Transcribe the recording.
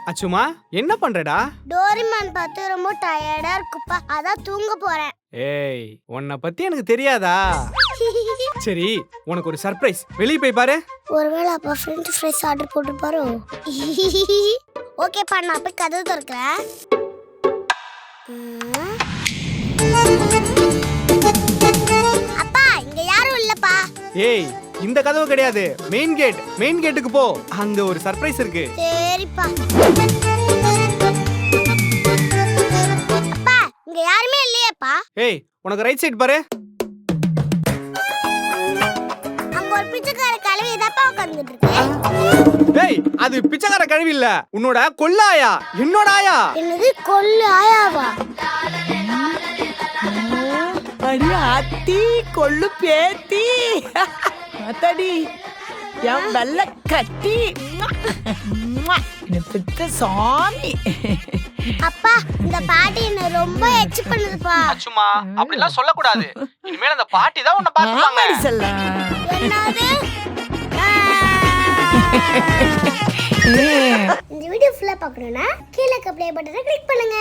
அச்சுமா என்ன பண்றடா? டோரிமான் பார்த்து ரொம்ப டயர்டா இருக்குப்பா, அதான் தூங்க போறேன். ஏய், உன்னை பத்தி எனக்கு தெரியாதா? சரி, உனக்கு ஒரு சர்ப்ரைஸ். வெளிய போய் பாரு. ஒருவேளை அப்பா ஃப்ரெஞ்ச் ஃப்ரைஸ் ஆர்டர் போட்டு பாரு. ஓகேப்பா, நான் போய் கதவு திறக்கிறேன். அப்பா, இங்க யாரும் இல்லப்பா. ஏய், இந்த கதவு கிடையாது, மெயின் கேட். மெயின் கேட்டுக்கு போ, அங்க ஒரு சர்ப்ரைஸ் இருக்கு. சரிப்பா. அப்பா, இங்க யாருமே இல்லையேப்பா. ஏய், உனக்கு ரைட் சைடு பாரு. அங்க ஒரு பிச்சைக்கார கழுவி இதப்பா உட்கார்ந்துட்டு இருக்கு. ஏய், அது பிச்சைக்கார கழுவி இல்ல, உன்னோட கொல்லாயா. என்னோட ஆயா. என்னது, கொல்லு ஆயாவா? அடி ஆத்தி, கொள்ளு பேத்தி. அத்தடி என் வெள்ள கட்டி பெத்த சாமி. அப்பா, இந்த பாட்டி என்ன ரொம்ப எச்சு பண்ணுதுப்பா. அச்சுமா, அப்படிலாம் சொல்லக்கூடாது. இனிமேல் அந்த பாட்டி தான் உன்னை பாத்துப்பாங்க. ஆமாடி செல்லம். என்னது? இந்த வீடியோ ஃபுல்லா பார்க்கணும்னா கீழே ப்ளே பட்டனை கிளிக் பண்ணுங்க.